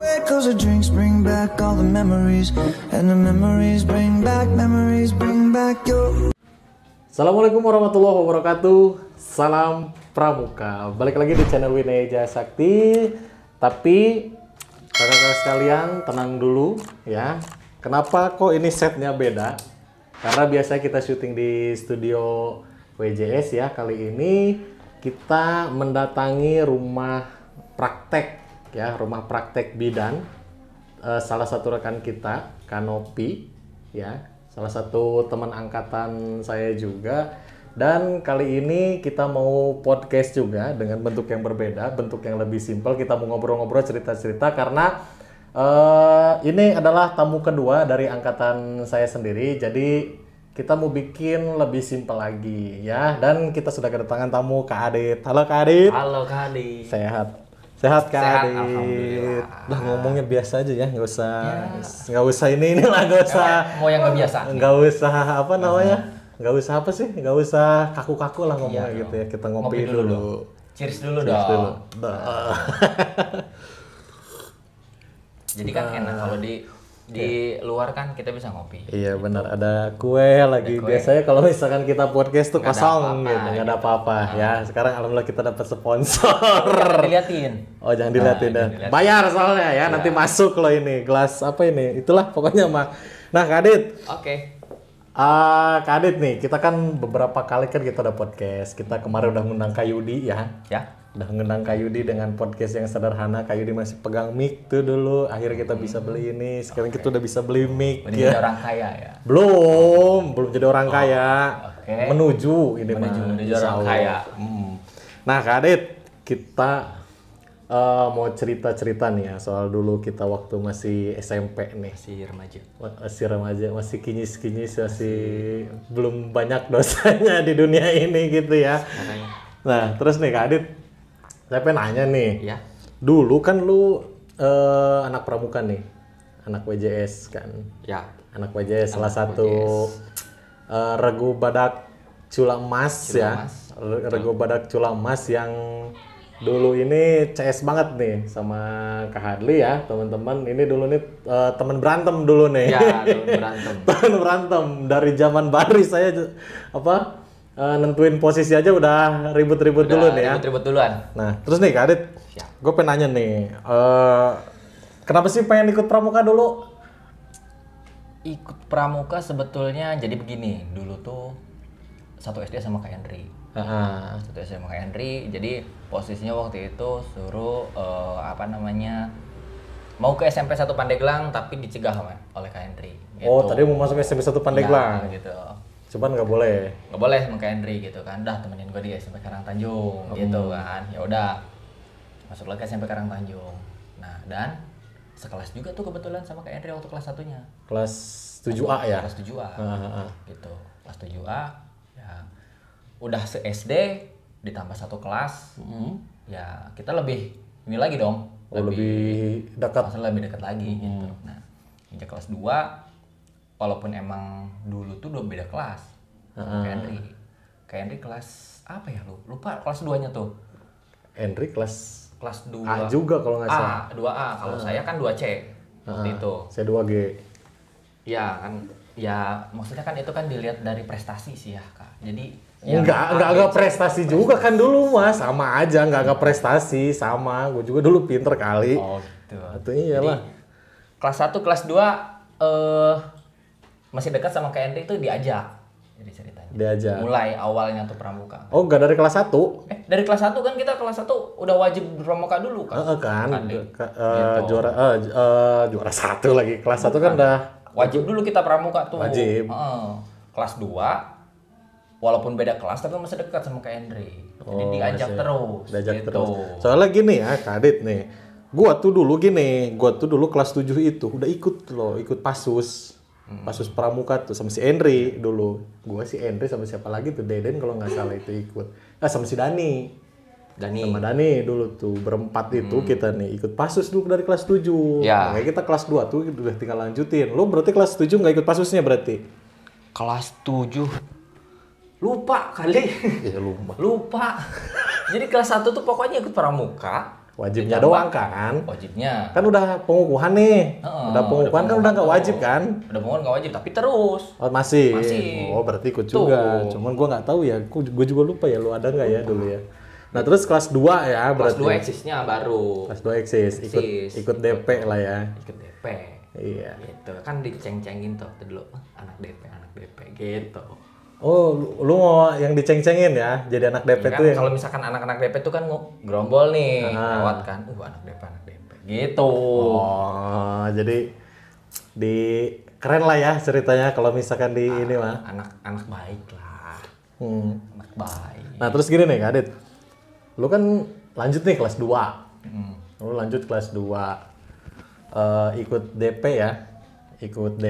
Cause the drinks bring back all the memories, and the memories bring back your. Assalamualaikum warahmatullahi wabarakatuh. Salam Pramuka. Balik lagi di channel Wineja Sakti. Tapi kakak-kakak sekalian tenang dulu ya. Kenapa kok ini setnya beda? Karena biasa kita syuting di studio WJS ya. Kali ini kita mendatangi rumah praktek ya, rumah praktek bidan. Salah satu rekan kita, Kanopi ya. Salah satu teman angkatan saya juga. Dan kali ini kita mau podcast juga dengan bentuk yang berbeda, bentuk yang lebih simpel. Kita mau ngobrol-ngobrol, cerita-cerita karena ini adalah tamu kedua dari angkatan saya sendiri. Jadi kita mau bikin lebih simpel lagi ya. Dan kita sudah kedatangan tamu Kak Adit. Halo Kak Adit. Halo Kak Adit. Sehat Kak Sehat, Adit. alhamdulillah. Lah ngomongnya biasa aja ya, nggak usah ini lah, nggak usah. Mau yang nggak biasa. Nggak usah apa namanya? Nggak usah apa sih? Nggak usah kaku-kaku lah ngomongnya Iya, gitu ya. Kita ngopi dulu dulu. dong. Cheers dulu Cheers dulu. dong. Jadi kan enak kalau di luar kan kita bisa ngopi. Iya benar, ada kue lagi. kue. Biasanya kalau misalkan kita podcast tuh Nggak ada kosong apa-apa, gitu, nggak ada apa-apa ya. Sekarang alhamdulillah kita dapat sponsor. Jangan diliatin. Oh jangan dilihatin dah. jangan dilihatin. Bayar soalnya ya, nanti masuk loh ini gelas apa ini. Itulah pokoknya mah. Nah Kak Adit, Oke. Kak Adit nih, kita kan beberapa kali kan kita udah podcast. Kita kemarin udah ngundang Kak Yudi ya. Ya. Udah ngundang Kak Yudi dengan podcast yang sederhana. Kak Yudi masih pegang mic tuh dulu. Akhirnya kita bisa beli ini. Sekarang kita udah bisa beli mic Udah ya. jadi orang kaya ya. Belum jadi orang kaya. oke. Menuju ini mah. Menuju Insya orang Allah. kaya. Nah Kak Adit, kita mau cerita-cerita nih ya soal dulu kita waktu masih SMP nih. Si remaja. Masih remaja, masih kinyis-kinyis, masih belum banyak dosanya di dunia ini gitu ya. Makanya. Nah terus nih Kak Adit, saya pengen nanya nih. Ya. Dulu kan lu anak pramuka nih, anak WJS kan. Ya. Anak WJS salah Anak satu Regu Badak Cula Emas Cula ya. Emas. Regu Badak Cula Emas yang dulu ini CS banget nih sama Kak Hadli ya, teman-teman. Ini dulu nih teman berantem dulu nih. Ya, dulu berantem. Teman berantem dari zaman baris saya nentuin posisi aja udah ribut-ribut dulu nih ya. Ribut-ribut duluan. Nah, terus nih Kak Adit, Siap. gue pengen nanya nih, kenapa sih pengen ikut pramuka dulu? Ikut pramuka sebetulnya jadi begini. Dulu tuh satu SD sama Kak Henry. Satu SD sama Kak Henry. Jadi posisinya waktu itu suruh mau ke SMP 1 Pandeglang tapi dicegah oleh Kak Henry. Gitu. Oh, tadi mau masuk SMP 1 Pandeglang. Ya, gitu. Cuman nggak boleh. Nggak boleh sama Kak Henry gitu kan. Dah temenin gue di SMP Karangtanjung gitu kan. Ya udah. Masuk lagi ke SMP Karangtanjung. Nah, dan sekelas juga tuh kebetulan sama Kak Henry waktu kelas 1-nya. Kelas 7A ya? Kelas 7A. Gitu. Kelas 7A ya udah se-SD ditambah satu kelas. Ya, kita lebih ini lagi dong. Lebih dekat. Maksudnya lebih dekat lagi gitu. Nah, injak kelas 2 walaupun emang dulu tuh udah beda kelas. Kak Henry. Kak Henry kelas apa ya lu? Lupa kelas 2-nya tuh. Henry kelas 2 A juga kalau nggak salah. 2A. Kalau saya kan 2C waktu itu. Saya 2G. Ya kan, ya maksudnya kan itu kan dilihat dari prestasi sih ya Kak. Jadi Enggak prestasi juga kan dulu mas, sama aja enggak prestasi sama. Gue juga dulu pinter kali. Oh gitu. Itu iyalah. Jadi, kelas 1, kelas 2 masih dekat sama Kak Henry itu diajak. Jadi ceritanya. Diajak. Mulai awalnya tuh pramuka. Oh enggak dari kelas 1? Dari kelas 1 kan kita kelas 1 udah wajib pramuka dulu kan. Kan. Gitu. Juara 1 lagi. Kelas 1 kan udah Wajib dulu kita pramuka tuh. Wajib. Kelas 2 walaupun beda kelas tapi masih dekat sama Kak Henry. Jadi diajak terus. Diajak gitu. terus. Soalnya gini ya, Kak Adit nih. Gua tuh dulu kelas 7 itu udah ikut Pasus. Pasus pramuka tuh sama si Henry dulu. Gua si Henry sama siapa lagi tuh, Deden kalau nggak salah itu ikut. Sama si Dani. Sama Dani dulu tuh berempat itu kita nih ikut Pasus dulu dari kelas 7. Ya. Makanya kita kelas 2 tuh udah tinggal lanjutin. Lu berarti kelas 7 nggak ikut Pasusnya berarti? Kelas 7 lupa kali. Iya lupa. Lupa. Jadi kelas 1 tuh pokoknya ikut pramuka. Wajibnya Ditambah doang kan? Wajibnya. Kan udah pengukuhan nih. Udah pengukuhan kan udah nggak tuh. wajib kan? Udah pengukuhan nggak wajib, tapi terus. Oh, masih. Masih. Oh, berarti ikut Tuh. juga. Cuman gua nggak tahu ya. Gue juga lupa ya, lu ada nggak ya dulu ya? Nah, terus kelas 2 ya Kelas berarti. 2 eksisnya baru. Kelas 2 eksis, ikut DP lah ya. Ikut DP. Iya. Gitu. Kan diceng-cengin tuh dulu. Anak DP gitu. Oh, lu mau yang diceng-cengin ya? Jadi anak DP Ya kan, tuh yang kalau misalkan anak-anak DP tuh kan gerombol nih, lewat kan. Anak DP gitu. Oh, jadi di keren lah ya ceritanya kalau misalkan di ini mah. Anak baik lah. Hmm. Anak baik. Nah, terus gini nih, Kak Adit. Lu kan lanjut nih kelas 2. Lu lanjut kelas 2. Ikut DP ya. Ikut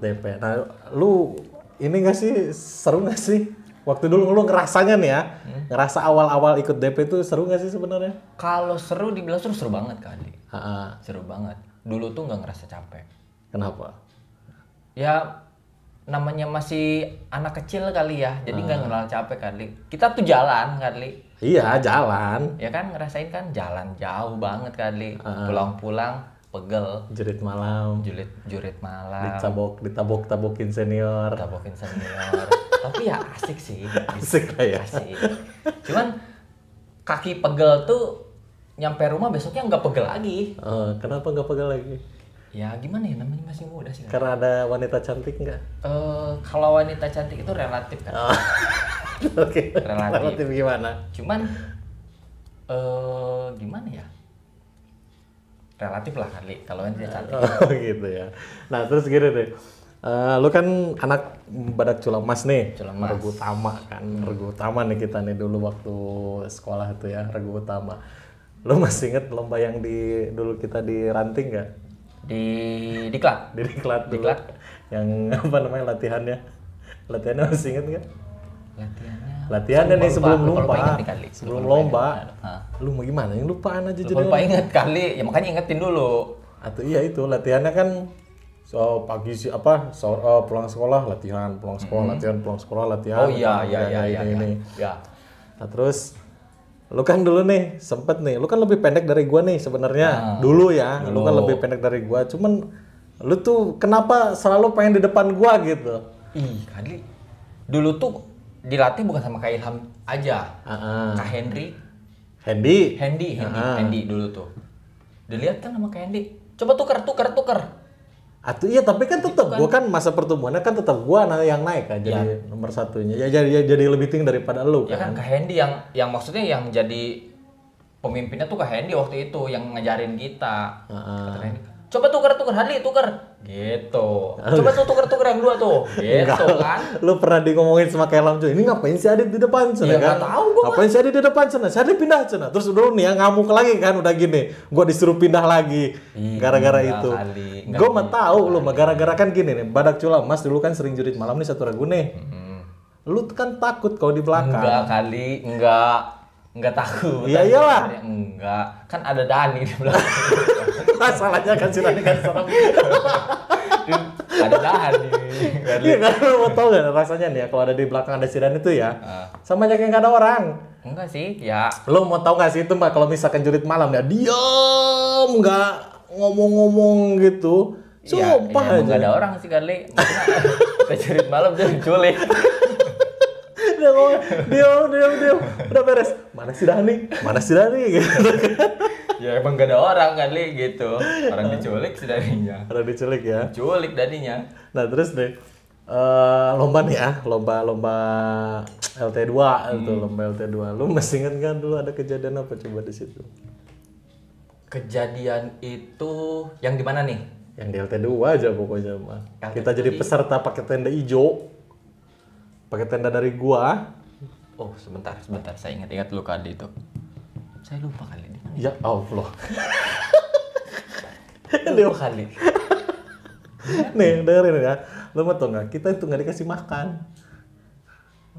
DP. Nah, lu ini nggak sih, seru nggak sih? Waktu dulu lu ngerasanya nih ya, ngerasa awal-awal ikut DP itu seru nggak sih sebenarnya? Kalau seru dibilang seru banget kali. Seru Banget. Dulu tuh nggak ngerasa capek. Kenapa? Ya namanya masih anak kecil kali ya, jadi nggak ngerasa capek kali. Kita tuh jalan kali. Iya, jalan. Ya kan ngerasain kan jalan jauh banget kali. Pulang-pulang pegel. Jurit malam. Jurit malam. Ditabok-tabokin senior. Tabokin senior. Tapi ya asik sih. Asik lah ya. Asik. Cuman kaki pegel tuh nyampe rumah besoknya nggak pegel lagi. Kenapa nggak pegal lagi? Ya gimana ya, namanya masih muda sih. Karena ada wanita cantik nggak? Kalau wanita cantik itu relatif kan. Oke. Relatif. Gimana? Cuman gimana ya? Relatif lah kali kalau wanita cantik. Oh gitu ya. Nah terus gini deh. Lu kan anak Badak Culamas nih. Culamas. Regu Utama kan. Regu Utama nih kita nih dulu waktu sekolah itu ya, Regu Utama. Lu masih inget lomba yang dulu kita di ranting nggak? Di diklat. Di diklat dulu. Diklat. Yang apa namanya latihannya? Latihannya masih inget nggak? Latihannya Nih sebelum lupa lomba. inget nih kali. Sebelum lomba. Hah. Lu mau gimana? Yang lupaan aja jadi. Lupa inget kali. Ya makanya ingetin dulu. Atau iya itu latihannya kan pagi sih pulang sekolah latihan, pulang sekolah latihan, pulang sekolah latihan. Oh iya. Ini. Ya. Nah terus lu kan dulu nih sempet nih, lu kan lebih pendek dari gua nih sebenarnya dulu ya, lu kan lebih pendek dari gua, cuman lu tuh kenapa selalu pengen di depan gua gitu? Ih kali. Dulu tuh dilatih bukan sama Kak Ilham aja. Kak Hendy dulu tuh. Dilihat kan sama Kak Hendy. Coba tuker. Atau iya tapi kan tetap gua kan masa pertumbuhannya kan tetap gua yang naik kan jadi nomor satunya. Ya jadi lebih tinggi daripada lu Ya kan Kak Hendy yang maksudnya yang jadi pemimpinnya tuh Kak Hendy waktu itu yang ngajarin kita. Kata Kak Hendy, coba tuker Hadli tuker gitu. Coba tuh tuker yang dua tuh gitu kan. Lu pernah ngomongin sama Kelam cuy, ini ngapain si Adit di depan sana kan? Nggak tahu gua. Ngapain si Adit di depan sana? Si Adit pindah sana. Terus dulu nih yang ngamuk lagi kan udah gini. Gua disuruh pindah lagi gara-gara itu. Gua mah tahu lu mah gara-gara kan gini nih. Badak Culamas dulu kan sering jurit malam nih satu Regu nih. Lu kan takut kalau di belakang. Enggak takut. Iya iyalah. Enggak. Kan ada Dani di belakang. Masalahnya kan si Dani kan serem. Ada Dani. Iya kan lu mau tau gak rasanya nih ya kalau ada di belakang ada si Dani itu ya. Sama aja kayak nggak ada orang. Enggak sih, ya. Lu mau tau gak sih itu mbak kalau misalkan jurit malam ya diam nggak ngomong-ngomong gitu. Sumpah aja. Enggak ada orang sih kali. Kita jurit malam dia diculik. Dia ngomong, diam. Udah beres. Mana si Dani gitu. Ya emang gak ada orang kali gitu. Orang diculik si Daninya. Ada diculik ya. Diculik Daninya. Nah terus deh lomba nih ya, lomba LT2 itu lomba LT2. Lu masih ingat kan dulu ada kejadian apa coba di situ? Kejadian itu yang di mana nih? Yang di LT2 aja pokoknya mah. Kita jadi peserta pakai tenda hijau. Pakai tenda dari gua. Oh, sebentar. Saya ingat lu kali itu. Saya lupa kali di mana. Ya Allah. Lupa kali. Nih, dengerin ya. Lu mau tau nggak? Kita itu nggak dikasih makan.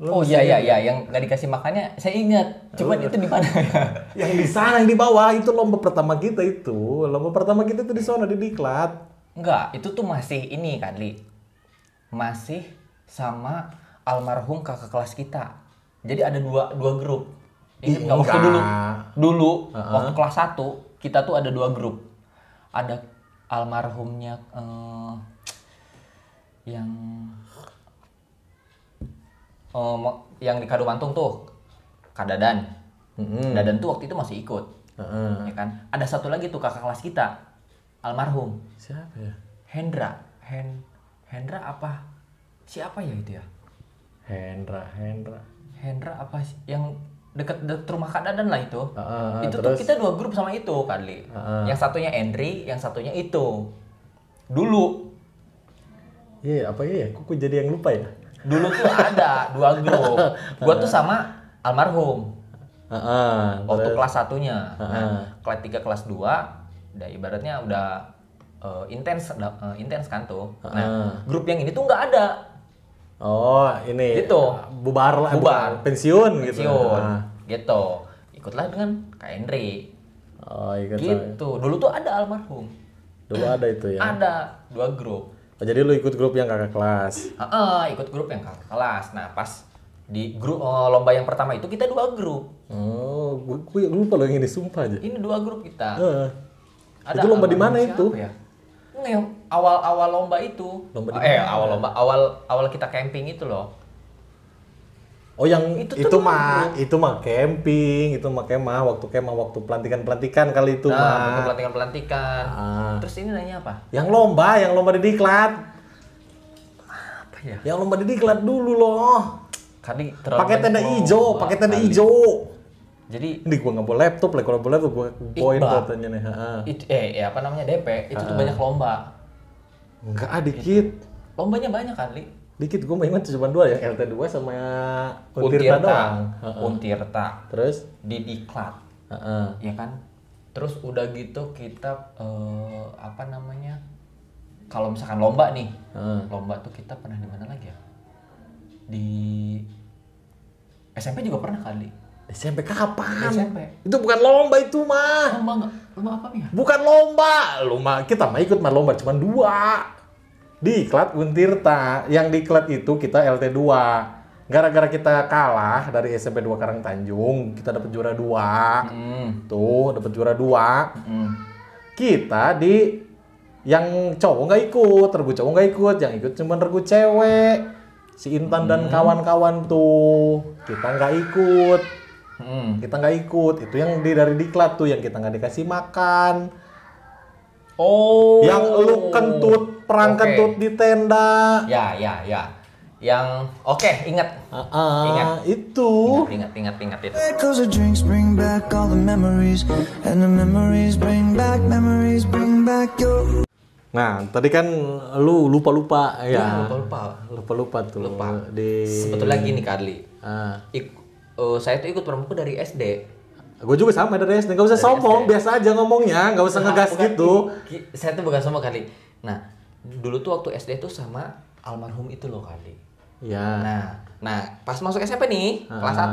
Oh iya, yang nggak dikasih makannya saya ingat. Cuman itu di mana ya? Yang di sana, yang di bawah itu lomba pertama kita itu. Lomba pertama kita itu di sana di diklat. Enggak, itu tuh masih ini kali. Masih sama almarhum kakak kelas kita. Jadi ada dua grup. Ingat nggak waktu dulu? Dulu waktu kelas 1 kita tuh ada 2 grup. Ada almarhumnya yang di Kadumantung tuh, Kak Dadan. Dadan tuh waktu itu masih ikut. Ya kan? Ada satu lagi tuh kakak kelas kita, almarhum. Siapa ya? Hendra apa? Siapa ya itu ya? Hendra apa sih? Yang deket rumah Kak Dadan lah itu. Itu terus? tuh kita 2 grup sama itu kali. Yang satunya Henry, yang satunya itu. Dulu. Iya, apa ya? Kok jadi yang lupa ya? Dulu tuh ada 2 grup. Gua tuh sama almarhum. Waktu Terus? kelas 1-nya. Nah, kelas 3 kelas 2 udah ibaratnya udah intens kan tuh. Nah, grup yang ini tuh nggak ada. Oh, ini Gitu. bubar lah, Bubar. pensiun gitu. Gitu. Ikutlah dengan Kak Henry. Oh, ikut Gitu. Dulu tuh ada almarhum. Dulu ada itu ya. Ada 2 grup. Oh, jadi lu ikut grup yang kakak kelas. Ikut grup yang kakak kelas. Nah, pas di grup lomba yang pertama itu kita 2 grup. Oh, gue lupa loh yang ini, sumpah aja. Ini 2 grup kita. Itu lomba di mana almarhum itu? siapa ya? Nggak, yang awal lomba itu. Lomba di mana? Awal kita camping itu loh. Oh, yang Itu itu tuh mah camping, itu mah waktu pelantikan kali itu Nah, mah. pelantikan. Terus ini nanya apa? Yang lomba di diklat. Apa ya? Yang lomba di diklat dulu loh. Kali terlalu Pakai tenda banyak hijau, lomba pakai tenda kali. hijau. Jadi Ini gua nggak bawa laptop lah, kalau bawa laptop gua poin Iqbal. fotonya nih. apa namanya DP itu tuh banyak lomba. Enggak, dikit. Lombanya banyak kali. Dikit, gua ingat cuma 2 ya, LT2 sama Untirta doang. Untirta. Terus? Di diklat. Ya kan? Terus udah gitu kita apa namanya? Kalau misalkan lomba nih. Lomba tuh kita pernah di mana lagi ya? Di SMP juga pernah kali. SMP kapan? SMP. Itu bukan lomba itu mah. Lomba nggak? Lomba apa ya? Bukan lomba. Kita mah ikut mah lomba cuma 2. Diklat Untirta. Yang diklat itu kita LT2. Gara-gara kita kalah dari SMP 2 Karangtanjung, kita dapat juara 2. Tuh, dapat juara 2. Kita di yang cowok nggak ikut, regu cowok nggak ikut, yang ikut cuma regu cewek. Si Intan dan kawan-kawan tuh, kita nggak ikut. Kita nggak ikut. Itu yang dari diklat tuh, yang kita nggak dikasih makan. Oh. Yang lu kentut, perang Oke. kentut di tenda. Ya. Yang ingat. Ingat. Itu. Ingat itu. Echoes of drinks bring back all the memories, and the memories bring back your. Nah, tadi kan lu lupa-lupa ya. Lupa. Tuh. Lupa. Di Sebetulnya gini Karli. Ah. Saya tuh ikut pramuka dari SD. Gue juga sama dari SD, nggak usah sombong, biasa aja ngomongnya, nggak usah ngegas Bukan, gitu. Saya tuh bukan sama Karli. Nah, dulu tuh waktu SD tuh sama almarhum itu loh Karli. Ya. Nah, pas masuk SMP nih, kelas 1.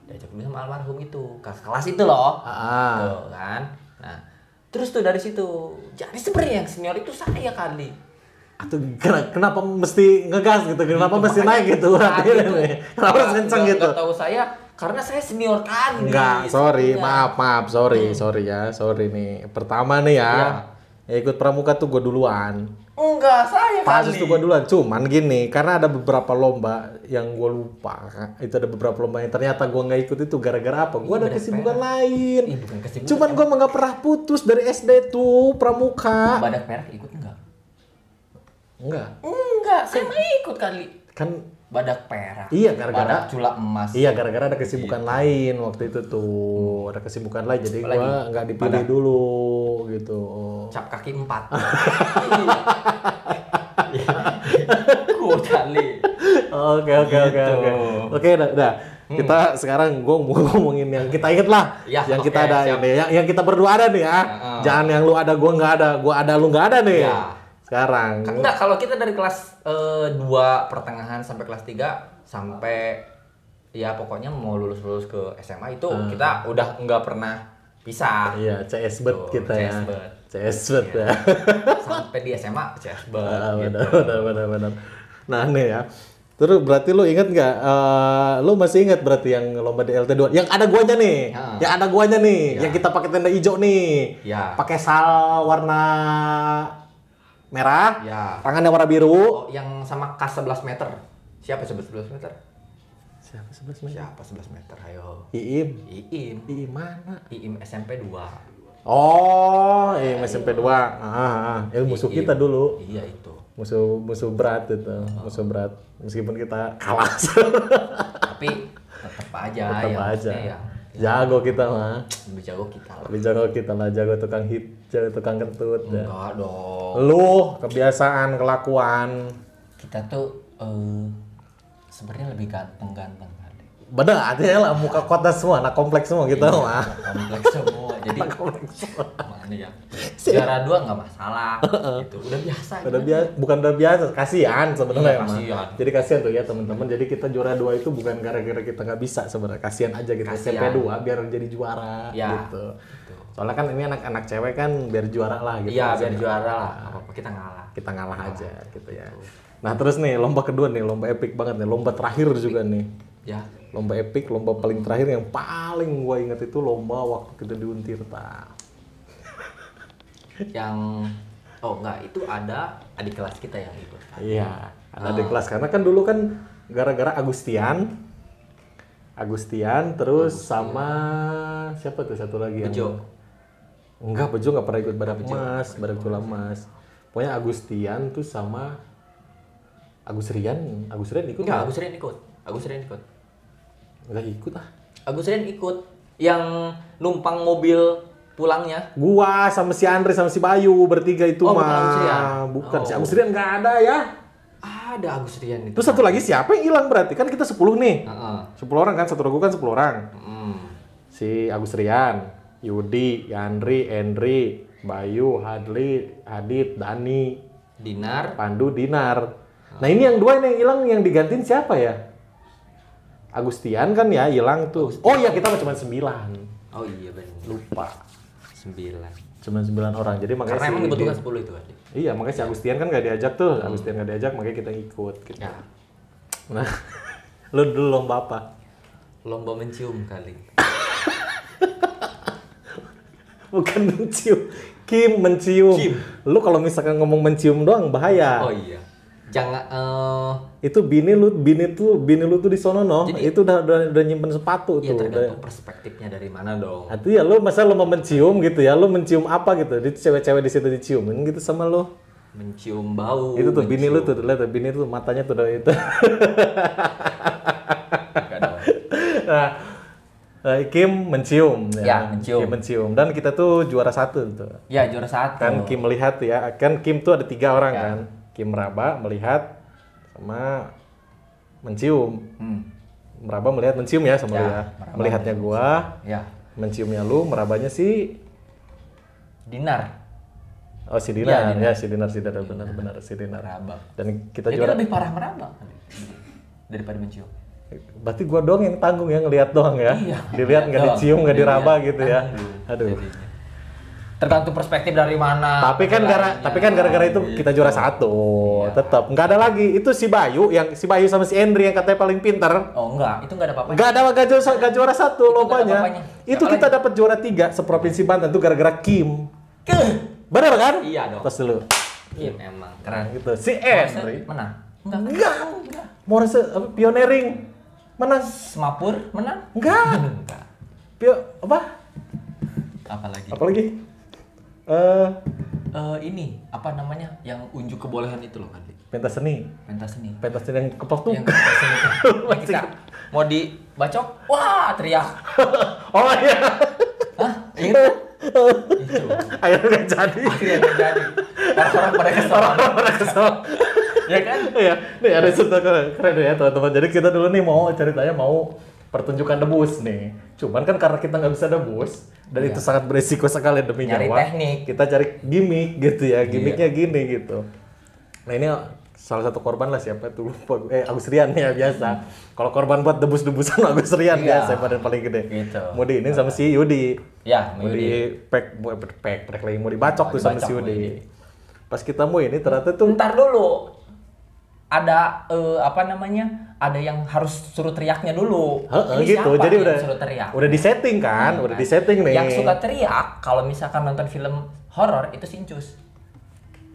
Diajak dulu sama almarhum itu, kakak kelas itu loh. Tuh kan. Nah, terus tuh dari situ. Jadi sebenarnya yang senior itu saya Karli. Atau kenapa mesti ngegas gitu? Kenapa Itu mesti makanya naik gitu? Kenapa harus kenceng gitu? Nggak tahu saya, karena saya senior Karli. Enggak, sorry, sebenarnya. maaf, sorry nih. Pertama nih ya, ya ikut pramuka tuh gue duluan. Enggak, saya Pasus Karli. tuh gue duluan, cuman gini, karena ada beberapa lomba yang gue lupa. Itu ada beberapa lomba yang ternyata gue nggak ikut itu gara-gara apa? Gue ada Bener, kesibukan Pak. lain. Bukan kesibukan. Cuman gue nggak pernah putus dari SD tuh pramuka. Badak merah ikut enggak? Enggak, Saya mah ikut Karli. kan Badak perak. iya gara-gara Badak cula emas. Iya, gara-gara ada kesibukan lain waktu itu tuh. Ada kesibukan lain, jadi Apalagi? gua nggak dipilih dulu gitu. Cap kaki 4. Cool Karli. Oke. Gitu. Oke, udah. Kita sekarang gua mau ngomongin yang kita inget lah. Ya, yang oke, kita ada siap. ini, yang kita berdua ada nih ya. Jangan yang lu ada gua nggak ada, gua ada lu nggak ada nih. Ya. Sekarang. Enggak, kalau kita dari kelas 2 pertengahan sampai kelas 3 sampai ya pokoknya mau lulus ke SMA itu kita udah nggak pernah pisah. Iya, CS bet Tuh, kita ya. CS bet. CS bet Iya. ya. Sampai di SMA CS bet Ah, gitu. benar. Nah nih ya, Terus berarti lu inget nggak? Lu masih inget berarti yang lomba di LT2? Yang ada guanya nih. Yang ada guanya nih. Yang kita pakai tenda hijau nih. Pakai sal warna merah. Tangannya warna biru. Oh, yang sama kas 11 meter. Siapa 11 meter? Siapa 11 meter? Siapa 11 meter? Ayo. Iim. Iim mana? Iim SMP 2. Oh, Iim SMP 2. Musuh kita dulu. Iya itu. Musuh berat itu, musuh berat. Meskipun kita kalah. Tapi tetap aja. Ya. Jago kita mah. Lebih jago kita lah. Lebih jago kita lah, jago tukang hit, jago tukang kentut. Enggak dong. Lu kebiasaan, kelakuan. Kita tuh sebenarnya lebih ganteng-ganteng kali. Bener, artinya lah muka kota semua, anak kompleks semua kita mah. Kompleks semua. Jadi mana ya? Juara 2 nggak masalah. Gitu. Udah biasa. Bukan udah biasa, kasihan sebenarnya mah. Kasihan. Jadi kasihan tuh ya teman-teman. Jadi kita juara 2 itu bukan gara-gara kita nggak bisa sebenarnya. Kasihan aja gitu. SMP 2 biar jadi juara gitu. Soalnya kan ini anak-anak cewek kan biar juara lah gitu. Iya, biar juara lah. Apa-apa kita ngalah. Kita ngalah aja gitu ya. Nah terus nih lomba kedua nih, lomba epic banget nih, lomba terakhir juga nih. Ya. Lomba epic, lomba paling terakhir yang paling gua inget itu lomba waktu kita di Untirta. Itu ada adik kelas kita yang ikut. Iya, ada adik kelas karena kan dulu kan gara-gara Agustian terus sama siapa tuh satu lagi Bejo. Enggak, Bejo nggak pernah ikut badak emas. Pokoknya Agustian tuh sama Agus Rian ikut? Enggak, Agus Rian ikut. Enggak ikut ah. Agus Rian ikut. Yang numpang mobil pulangnya. Gua sama si Andre sama si Bayu bertiga itu mah. Bukan Agus Rian. Bukan, si Agus Rian nggak ada ya. Ada Agus Rian itu. Terus satu lagi siapa yang hilang berarti? Kan kita 10 nih. 10 orang kan, satu regu kan 10 orang. Si Agus Rian, Yudi, Yandri, Endri, Bayu, Hadit, Dani, Dinar, Pandu, Dinar. Nah ini yang dua yang hilang, yang digantiin siapa ya? Agustian kan ya hilang tuh. Oh iya, kita cuma 9. Oh iya benar. Lupa. 9. Cuma 9 orang. Jadi makanya karena emang dibutuhkan 10 itu kan. Iya, makanya si Agustian kan nggak diajak tuh. Agustian nggak diajak, makanya kita ikut gitu. Ya. Nah, lu dulu lomba apa? Lomba mencium kali. Bukan mencium. Kim mencium. Lu kalau misalkan ngomong mencium doang bahaya. Oh iya. Jangan itu bini lu tuh di sono no. Jadi, itu udah nyimpen sepatu iya, tuh. Tergantung perspektifnya dari mana dong. Artinya ya lu masa lu mau mencium gitu ya, lu mencium apa gitu? Di cewek-cewek di situ diciumin gitu sama lu. Mencium bau. Itu tuh bini lu tuh, lihat bini tuh matanya tuh udah itu. Nah, Kim mencium ya. Mencium. Kim mencium dan kita tuh juara 1 tuh. Ya, juara 1. Kan Kim melihat ya, kan Kim tuh ada 3 orang kan. Kim meraba, melihat, sama mencium. Meraba, melihat, mencium ya sama lu ya. Melihatnya gua, menciumnya lu, merabanya si Dinar. Oh si Dinar, ya si Dinar benar si Dinar. Meraba. Dan kita jadi juara. lebih parah meraba daripada mencium. Berarti gua doang yang tanggung ya, ngelihat doang ya. Iya, dilihat nggak dicium, nggak diraba gitu ya. Aduh. Tergantung perspektif dari mana. Tapi kan gara-gara itu kita juara 1. Tetap nggak ada lagi. Itu si Bayu sama si Endri yang katanya paling pintar. Oh enggak, itu nggak ada apa-apa. Nggak juara 1 lompanya. Itu kita dapat juara 3 seprovinsi Banten tuh gara-gara Kim. Benar kan? Iya dong. Tos dulu. Kim emang keren. Gitu. Si Endri menang. Enggak. Morse pioneering menang. Semapur menang? Enggak. Apalagi? Ini apa namanya yang unjuk kebolehan itu loh kan? Pentas seni yang keplok tuh. Yang kita mau dibacok, wah teriak. Oh iya. Hah? Ingat? Itu. Akhirnya nggak jadi. Orang-orang pada kesel. Ya kan? Iya. Nih ada cerita keren ya teman-teman. Jadi kita dulu nih ceritanya mau pertunjukan debus nih. Cuman kan karena kita nggak bisa debus dan itu sangat beresiko sekali demi nyawa. Teknik. Kita cari gimmick gitu ya. Gimmicknya gini gitu. Nah ini salah satu korban lah siapa tuh lupa. Agus Rian ya biasa. Kalau korban buat debus-debusan Agus Rian biasa paling gede. Gitu. Mau ini sama si Yudi. Ya, mau pek lagi mau dibacok tuh sama si Yudi. Pas kita mau ini ternyata tuh ntar dulu. ada apa namanya? Ada yang harus suruh teriaknya dulu. Ini gitu. siapa Jadi nih udah yang suruh teriak? udah disetting kan, udah disetting nih. Yang suka teriak kalau misalkan nonton film horor itu si Incus.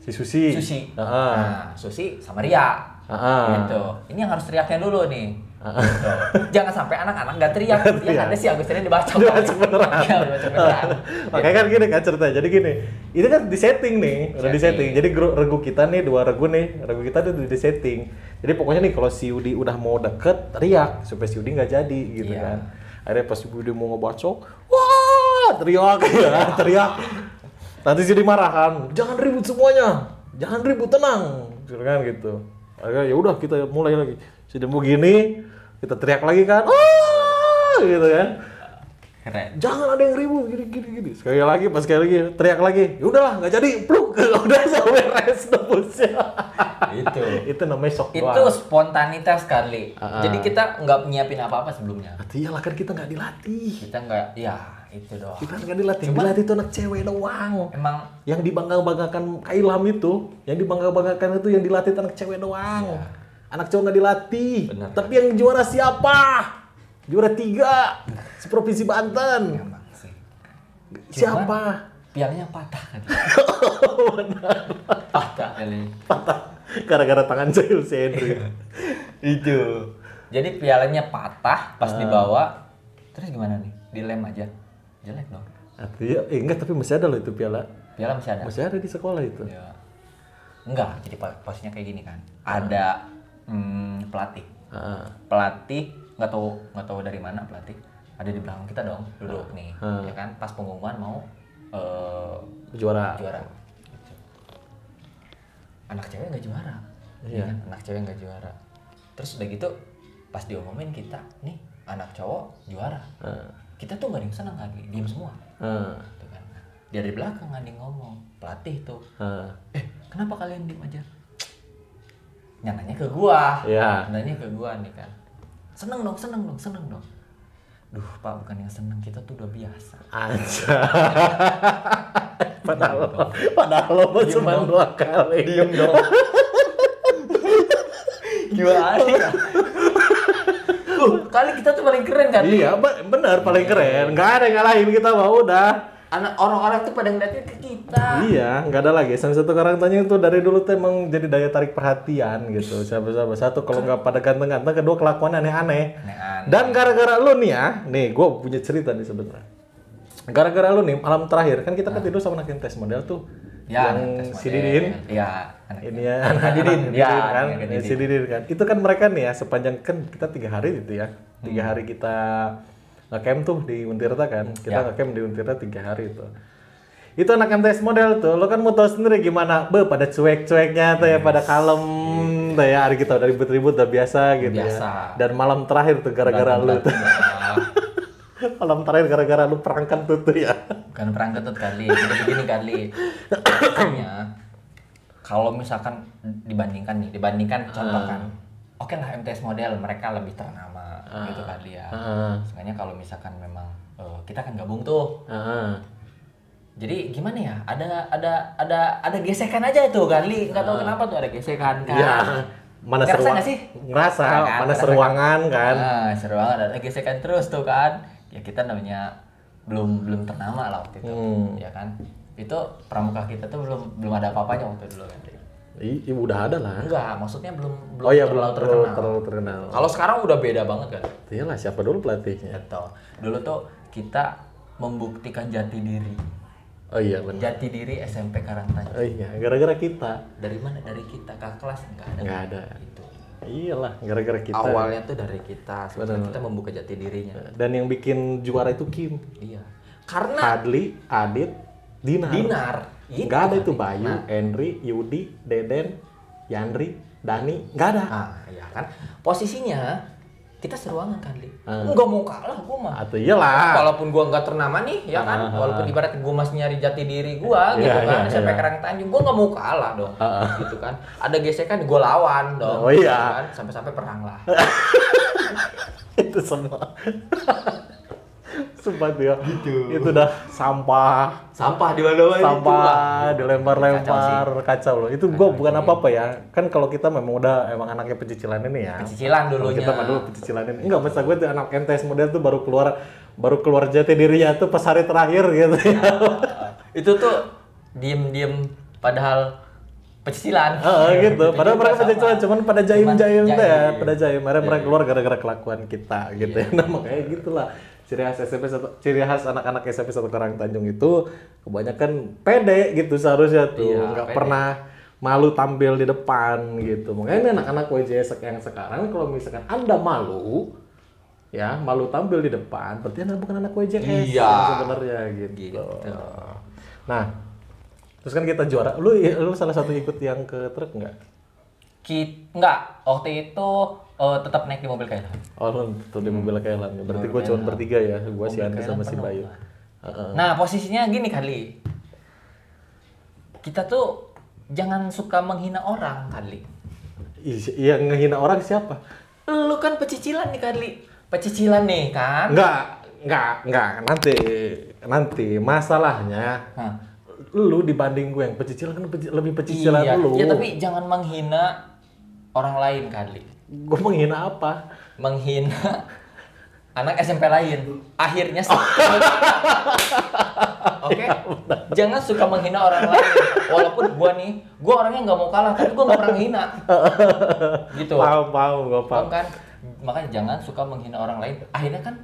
Si Susi. Nah, Susi sama Ria. Gitu. Ini yang harus teriaknya dulu nih. Gitu. Jangan sampai anak-anak nggak teriak. Yang ada si Agustinnya dibacok. Dibacok beneran. Iya, dibacok beneran. Makanya kan gini kan ceritanya. Jadi gini, ini kan disetting nih, udah disetting. Jadi regu kita nih, 2 regu nih, regu kita tuh udah disetting. Jadi pokoknya nih kalau si Yudi udah mau deket, teriak supaya si Yudi nggak jadi gitu kan. Akhirnya pas si Yudi mau ngebacok, wah teriak ya, teriak. Nanti si Yudi marah kan, jangan ribut semuanya, jangan ribut, tenang, kan gitu. Akhirnya ya udah kita mulai lagi. Sudah mau gini, kita teriak lagi kan, gitu kan. Keren. Jangan ada yang ribut gini. Sekali lagi teriak lagi. Ya udahlah, nggak jadi. Pluk, udah sampai res tebusnya. Itu namanya shock doang. Itu spontanitas kali. Jadi kita nggak nyiapin apa-apa sebelumnya. Iyalah kan kita nggak dilatih. Kita nggak, ya itu doang. Kita nggak dilatih. Dilatih itu anak cewek doang. Emang yang dibangga-banggakan Kak Ilham itu, yang dibangga-banggakan itu yang dilatih anak cewek doang. Ya. Anak cowok nggak dilatih. Bener. Tapi yang juara siapa? Juara 3 seprovinsi Banten. emang sih. Siapa? Pialanya patah kan. Benar. Patah kali. Patah gara-gara tangan jahil si Henry. Itu. Jadi pialanya patah pas dibawa. Terus gimana nih? Dilem aja. Jelek dong. Artinya, enggak, tapi masih ada loh itu piala. Piala masih ada. Masih ada di sekolah itu. Ya. Enggak, jadi posisinya kayak gini kan. Ada pelatih. Pelatih nggak tahu dari mana pelatih. Ada di belakang kita dong, duduk nih. Ya kan, pas pengumuman mau juara. Gitu. Anak cewek nggak juara. Iya. Ya kan? Anak cewek nggak juara. Terus udah gitu pas diumumin kita, nih anak cowok juara. Kita tuh nggak ada yang senang lagi, diem semua. Gitu kan. Dari belakang ada yang ngomong, pelatih tuh. Kenapa kalian diem aja? Nanya ke gua. Iya. Nanya ke gua nih kan. Seneng dong. Duh, Pak, bukan yang seneng, kita tuh udah biasa. Aja. Padahal lo cuma 2 kali. Diem dong. Gimana ya? Kali kita tuh paling keren kan? Iya, benar paling keren. Nggak ada yang ngalahin kita mah udah. Anak orang-orang tuh pada ngeliatin ke kita. Iya, nggak ada lagi. Salah satu karakternya itu dari dulu tuh emang jadi daya tarik perhatian gitu. Siapa-siapa. Satu kalau nggak pada ganteng-ganteng, kedua kelakuan aneh-aneh. Dan gara-gara lu nih ya, nih gue punya cerita nih sebenarnya. Gara-gara lu nih malam terakhir kan kita kan tidur sama anak yang tes model tuh. Ya, yang si Didin. Iya. Ini ya anak Didin. Ya, kan. Didin. Si Didin kan. Itu kan mereka nih ya sepanjang kan kita 3 hari gitu ya. 3 hari kita nge-camp tuh di Untirta kan. Kita nge-camp di Untirta 3 hari itu. Itu anak MTS model tuh, lo kan mau tahu sendiri gimana, pada cuek-cueknya tuh ya, pada kalem tuh ya, hari kita udah ribut-ribut udah biasa gitu ya. Dan malam terakhir tuh gara-gara lu tuh. Malam terakhir gara-gara lu perang kentut tuh ya. Bukan perang kentut kali, jadi begini kali. Maksudnya, kalau misalkan dibandingkan contoh kan, oke lah MTS model mereka lebih ternama gitu kali ya. Sebenarnya kalau misalkan memang kita kan gabung tuh. Jadi gimana ya? Ada gesekan aja tuh kali. Nggak tahu kenapa tuh ada gesekan kan. Iya. Mana seruangan sih? Ngerasa, mana seruangan kan. Nah, seruangan ada gesekan terus tuh kan. Ya kita namanya belum ternama lah waktu itu. Ya kan? Itu pramuka kita tuh belum ada apa-apanya waktu dulu kan. Iya, udah ada lah. Enggak, maksudnya belum terlalu terkenal. Kalau sekarang udah beda banget kan. Iyalah, siapa dulu pelatihnya? Betul. Dulu tuh kita membuktikan jati diri. Oh iya benar. Jati diri SMP Karangtanjung. Oh iya, gara-gara kita. Dari mana? Dari kita kakak kelas enggak ada. Enggak ada. Itu. Iyalah, gara-gara kita. Awalnya tuh dari kita, sebenarnya kita membuka jati dirinya. Dan yang bikin juara itu Kim. Iya. Karena Fadli, Adit, Dinar. Enggak ada itu Bayu, Henry, Yudi, Deden, Yandri, Dani, enggak ada. Ah, iya kan. Posisinya kita seruangan kali. Enggak mau kalah gua mah. Atau iyalah. Walaupun gua enggak ternama nih, ya kan. Walaupun ibarat gua masih nyari jati diri gua gitu kan. SMP Karangtanjung gua enggak mau kalah dong. Gitu kan. Ada gesekan gua lawan dong. Oh iya. Gitu kan? Sampai-sampai perang lah. Itu semua. Sumpah tuh ya. Itu udah sampah Sampah di mana-mana. sampah dilempar-lempar, kacau loh. Itu gua bukan apa-apa ya. Kan kalau kita memang udah emang anaknya pecicilan ini ya. Cicilan Kalau dulunya. kita mah dulu pecicilan ini. Enggak, masa gue tuh anak MTS model tuh baru keluar jati dirinya tuh pas hari terakhir gitu ya. Itu tuh diem-diem padahal pecicilan. Gitu. Padahal mereka pecicilan cuman pada jaim-jaim Cuman teh, jaim. pada jaim. Mereka keluar gara-gara kelakuan kita gitu ya. Nah, makanya gitulah. Ciri khas ciri khas anak-anak SMP 1 Karangtanjung itu kebanyakan pede gitu seharusnya tuh, Iya, nggak pede. pernah malu tampil di depan gitu. Makanya ini anak-anak WJS yang sekarang kalau misalkan Anda malu ya, malu tampil di depan, berarti Anda bukan anak WJS Iya. yang sebenarnya gitu. Nah, terus kan kita juara. Lu salah satu ikut yang ke truk nggak? Enggak, waktu itu tetap naik di mobil Kailan. Oh, lu tuh di mobil Kailan. Berarti gue cuma bertiga ya, gue si Andi sama si Bayu. Nah, posisinya gini kali. Kita tuh jangan suka menghina orang kali. Iya, ngehina orang siapa? Lu kan pecicilan nih kali. Pecicilan nih kan? Enggak. Nanti masalahnya Hah. lu dibanding gue yang pecicilan kan lebih pecicilan Iya, lu. ya tapi jangan menghina orang lain kali. Gue menghina apa? Menghina anak SMP lain. Akhirnya Oke? Jangan suka menghina orang lain. Walaupun gua orangnya nggak mau kalah, tapi gua nggak pernah menghina. Gitu. Paham, gue Paham paham. kan? Makanya jangan suka menghina orang lain. Akhirnya kan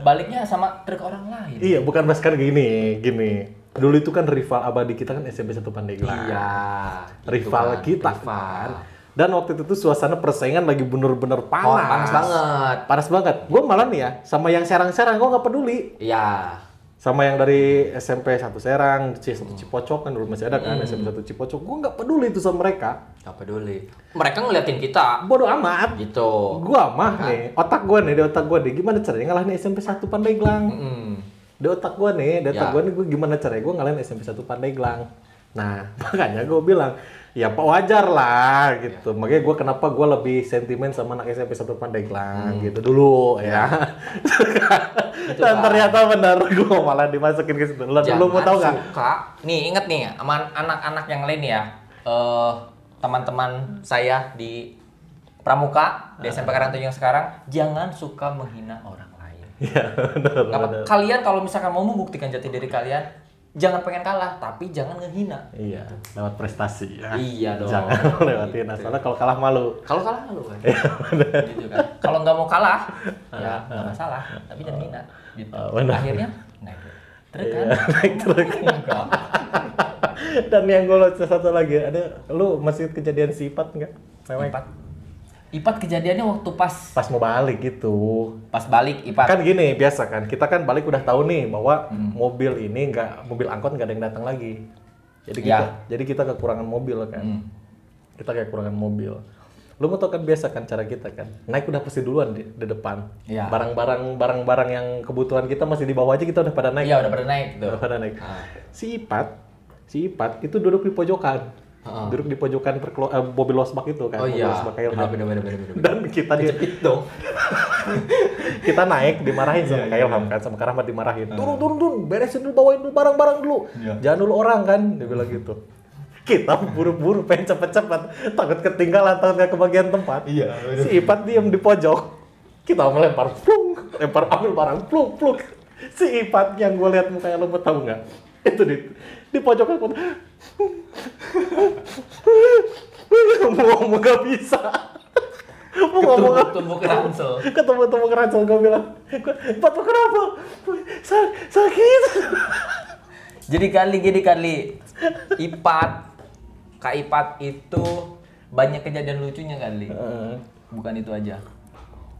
baliknya sama trik orang lain. Iya, bukan mas kan gini. Dulu itu kan rival abadi kita kan SMP 1 Pandeglang. Iya. Rival kan, kita rival. kan. Dan waktu itu tuh suasana persaingan lagi bener-bener panas. Oh, panas banget. Panas banget. Gue malah nih ya, sama yang Serang-Serang gue nggak peduli. Iya. Sama yang dari SMP 1 Serang, C1 Cipocok kan dulu masih ada kan, SMP 1 Cipocok. Gue nggak peduli itu sama mereka. Gak peduli. Mereka ngeliatin kita. Bodoh amat. Gitu. Gua mah nih, di otak gue nih, gimana caranya ngalahin SMP 1 Pandeglang? Di otak gue nih, Ya. gue gimana caranya gue ngalahin SMP 1 Pandeglang. Nah, makanya gue bilang, ya Pak wajar lah gitu. Makanya kenapa gue lebih sentimen sama anak SMP 1 Pandeglang gitu dulu ya. Dan ternyata benar gue malah dimasukin ke situ. Lu mau tahu nggak? Suka. Nih, inget nih, sama anak-anak yang lain ya. Teman-teman saya di Pramuka, di SMP Karangtanjung sekarang, jangan suka menghina orang lain. Iya, benar. Kalian kalau misalkan mau membuktikan jati diri kalian, jangan pengen kalah, tapi jangan ngehina. Iya, lewat prestasi ya. Iya dong. Jangan lewatin. Soalnya kalau kalah malu. Kalau kalah malu kan. Gitu kan. Kalau nggak mau kalah, ya nggak masalah, tapi jangan hina. Gitu. Benar. Akhirnya naik truk kan. Naik truk. Enggak. Dan yang gue lucu satu lagi, ada lu masih kejadian si Ipat nggak? Mewek. Ipat kejadiannya waktu Pas mau balik gitu. pas balik Ipat. Kan gini, biasa kan, kita kan balik udah tahu nih bahwa mobil angkot nggak ada yang datang lagi. Jadi kita kekurangan mobil kan. Kita kekurangan mobil. Lu mau tau kan biasa kan cara kita kan, naik udah pasti duluan di depan. Iya. Barang-barang yang kebutuhan kita masih di bawah aja, kita udah pada naik. Iya, udah pada naik tuh. Udah pada naik. Si Ipat itu duduk di pojokan. Duduk di pojokan mobil losbak itu kan. Oh mobil iya. losbak kayak Bener. Dan kita Kejepit dong. kita naik dimarahin sama Kak Ilham kan, sama Kak Rahmat dimarahin. Turun, beresin dulu, bawain dulu barang-barang dulu. Jangan dulu orang kan, dia bilang gitu. Kita buru-buru pengen cepet-cepet, takut ketinggalan, takut nggak kebagian tempat. Iya, Si Ipat diem di pojok. Kita melempar, ambil barang, plung. Si Ipat yang gue lihat mukanya, lo mau tahu nggak? Itu di pojokan ngomong gak bisa. Mau ngomong Tumbuk ransel. ketemu kerancel, gue bilang, Ipat lo kenapa? Sakit. Jadi kali Kak Ipat itu banyak kejadian lucunya kali. Bukan itu aja.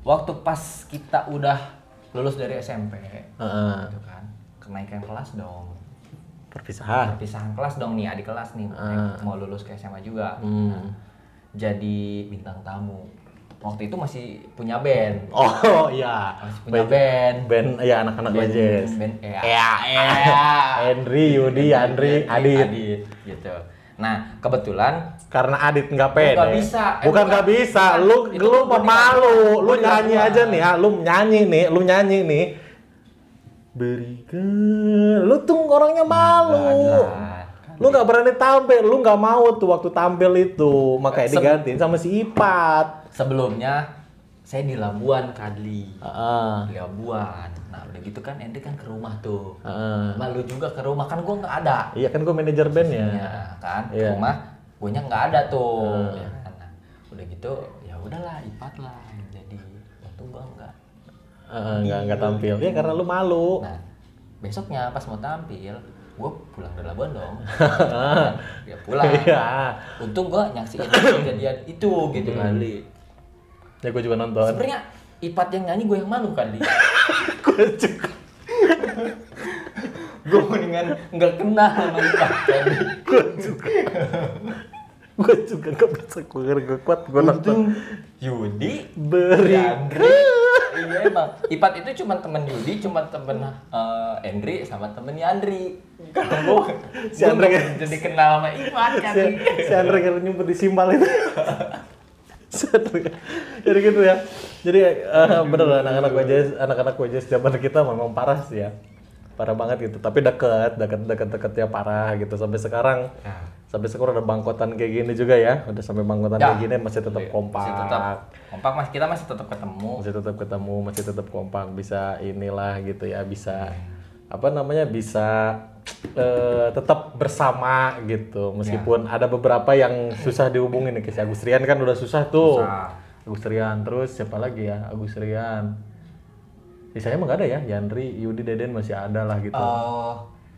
Waktu pas kita udah lulus dari SMP, gitu kan, kenaikan kelas dong. Perpisahan kelas dong nih, adik kelas nih, mau lulus ke SMA juga. Nah, jadi bintang tamu. Waktu itu masih punya band. Oh iya. Masih punya band. Band ya anak-anak Wajes. Band Henry, Yudi, Andri, Adit. Gitu. Nah, kebetulan Karena Adit nggak pede. Nggak bisa. Bukan nggak bisa. Itu Lu body pemalu. language. Lu Body nyanyi language. aja nih ya. Lu nyanyi nih. berikan. Lu tuh orangnya malu. Lu nggak berani tampil, lu nggak mau tuh waktu tampil itu, makanya digantiin sama si Ipat. Sebelumnya saya di Labuan Kadli. Di Labuan. Nah udah gitu kan Hendrik kan ke rumah tuh. Malu juga ke rumah kan gue nggak ada. Iya kan gue manajer bandnya. Iya kan ke rumah gue nya nggak ada tuh. Ya kan? Nah, udah gitu ya udahlah Ipat lah yang jadi. Untung gue nggak tampil. Ya karena lu malu. Nah besoknya pas mau tampil gue pulang dari Labuan dong. Ya pulang. Iya. Untung gue nyaksiin kejadian itu gitu kali. Ya gue juga nonton. Sebenarnya Ipat yang nyanyi gue yang malu kali. Gue juga. Gue mendingan nggak kenal sama Ipat kali. Gue juga nggak bisa gue kuat gue nonton. Yudi berikan. Iya emang Ipat itu cuma temen Yudi, cuma temen Endri sama temen Yandri. Kalau gue si Andre kan jadi kenal sama Ipat kan. Si Andre kan nyumpet di simbal itu. Jadi gitu ya. Jadi bener anak-anak WJS zaman kita memang parah sih ya. Parah banget gitu. Tapi deketnya parah gitu sampai sekarang. Sampai sekarang ada bangkotan kayak gini juga ya. Udah sampai bangkotan kayak gini masih tetap kompak. Masih tetap kompak Mas, kita masih tetap ketemu. Masih tetap kompak, bisa inilah gitu ya, bisa apa namanya? Bisa tetap bersama gitu. Meskipun ada beberapa yang susah dihubungin nih, kayak si Agus Rian kan udah susah tuh. Agus Rian, terus siapa lagi ya? Agus Rian. Sisanya emang gak ada ya? Yandri, Yudi, Deden masih ada lah gitu.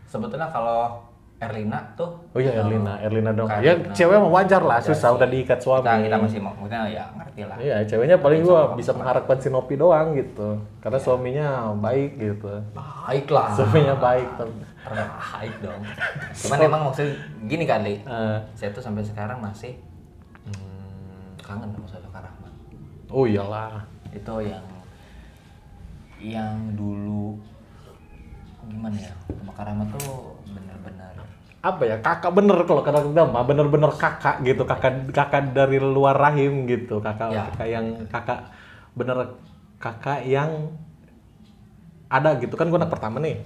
Sebetulnya kalau Erlina tuh. Oh iya Erlina dong. Ya cewek mah wajar lah, susah udah diikat suami. Kita masih maksudnya ya ngerti lah. Iya, ceweknya paling gua bisa mengharapkan si Nopi doang gitu. Karena suaminya baik gitu. Baik lah. Suaminya baik. Baik dong. Cuman emang maksudnya gini kali. Saya tuh sampai sekarang masih kangen sama Kak Rahmat. Oh iyalah. Itu yang dulu gimana ya? Sama Kak Rahmat tuh bener-bener apa ya, kakak bener kalau kata kita mah bener-bener kakak gitu, kakak dari luar rahim gitu, kakak yang ada gitu kan. Gue anak pertama nih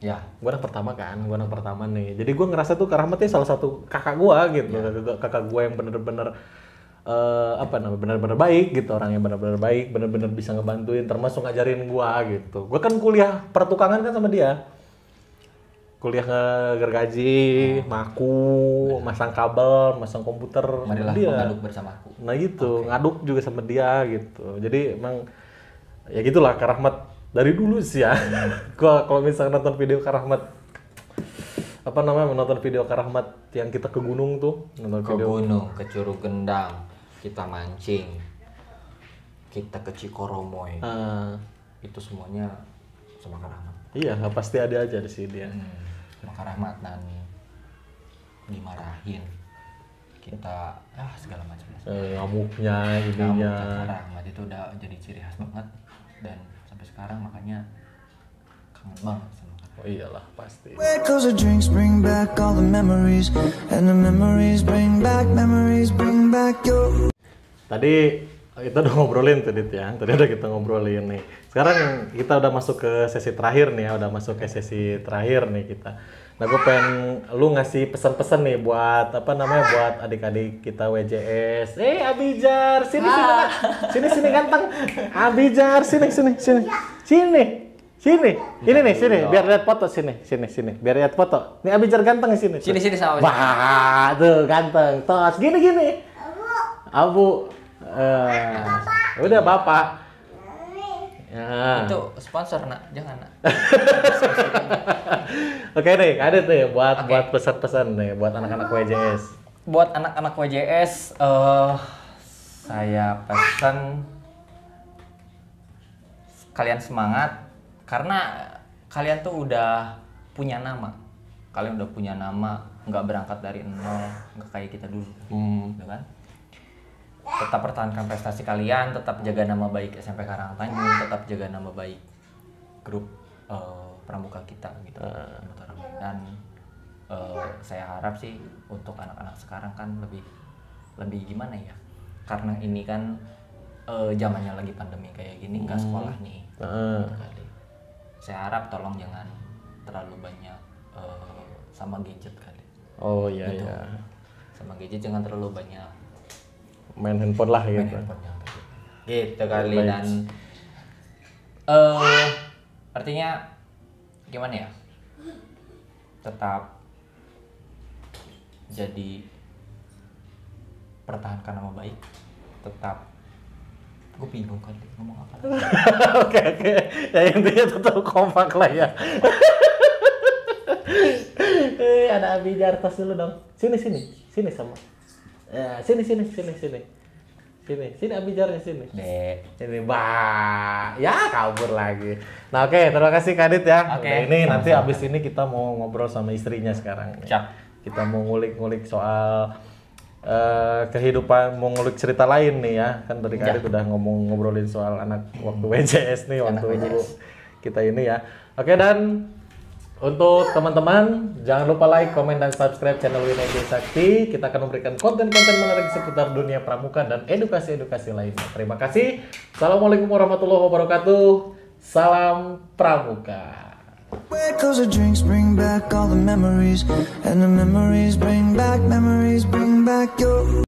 ya, gue anak pertama nih, jadi gue ngerasa tuh Kak Rahmat salah satu kakak gue gitu ya. Kakak gue yang bener-bener bener-bener baik gitu, orangnya bener-bener baik, bener-bener bisa ngebantuin, termasuk ngajarin gue gitu. Gue kan kuliah pertukangan kan sama dia, kuliah ngegergaji, maku, masang kabel, masang komputer. Marilah dia mengaduk bersama aku. Nah gitu, ngaduk juga sama dia gitu. Jadi emang ya gitulah Kak Rahmat dari dulu sih ya. Gua kalau misalnya nonton video Kak Rahmat, menonton video Kak Rahmat yang kita ke gunung tuh, gunung, ke Curug Gendang, kita mancing, kita ke Cikoromoy. Itu semuanya sama Kak Rahmat. Iya, pasti ada aja di sini dia. Sama Kak Rahmat dan dimarahin kita segala macam. Ngamuknya, ininya. Kak Rahmat itu udah jadi ciri khas banget dan sampai sekarang makanya kangen banget sama Kak Rahmat. Oh iyalah pasti. Cause the drinks bring back all the memories, and the memories bring back your. Tadi kita udah ngobrolin tuh Dit ya, tadi udah kita ngobrolin nih. Sekarang kita udah masuk ke sesi terakhir nih ya, kita. Nah gue pengen lu ngasih pesan-pesan nih buat buat adik-adik kita WJS. Abijar, sini ganteng. Abijar, sini. Ini nih, sini. Biar lihat foto sini. Biar lihat foto. Nih Abijar ganteng sini. Sini sama. Wah, tuh ganteng. Tos gini. Abu. Udah Bapak. Ya. Itu sponsor nak, jangan nak. Oke nih, ada tuh buat pesan-pesan nih buat anak-anak WJS. Buat anak-anak WJS, saya pesan kalian semangat karena kalian tuh udah punya nama. Kalian udah punya nama, nggak berangkat dari nol, nggak kayak kita dulu, gitu kan? Tetap pertahankan prestasi kalian, tetap jaga nama baik SMP Karangtanjung, tetap jaga nama baik grup pramuka kita gitu. Dan saya harap sih untuk anak-anak sekarang kan lebih gimana ya? Karena ini kan zamannya lagi pandemi kayak gini, nggak sekolah nih. saya harap tolong jangan terlalu banyak sama gadget kali. Oh iya Gitu. iya. Sama gadget jangan terlalu banyak Main handphone lah main gitu. handphone gitu kali. Baik. Dan artinya gimana ya, tetap jadi pertahankan nama baik, tetap gue bingung kan ngomong apa lagi. Oke oke. Ya intinya tetap kompak lah ya. Ada Abi Jartas dulu dong. Sini sama. Ya, sini Abi Jarnya sini. Dek. Ini ya kabur lagi. Nah oke, terima kasih Kadit ya. Oke, Udah ini nanti sama-sama. abis ini kita mau ngobrol sama istrinya sekarang. Siap. Kita mau ngulik-ngulik soal kehidupan, mau ngulik cerita lain nih ya. Kan tadi Kadit udah ngobrolin soal anak waktu WJS nih, Anak waktu dulu WJS. kita ini ya. Oke, dan untuk teman-teman jangan lupa like, komen, dan subscribe channel Winega Sakti. Kita akan memberikan konten-konten menarik seputar dunia pramuka dan edukasi-edukasi lainnya. Terima kasih. Assalamualaikum warahmatullahi wabarakatuh. Salam pramuka. Where goes the drinks bring back all the memories, and the memories bring back your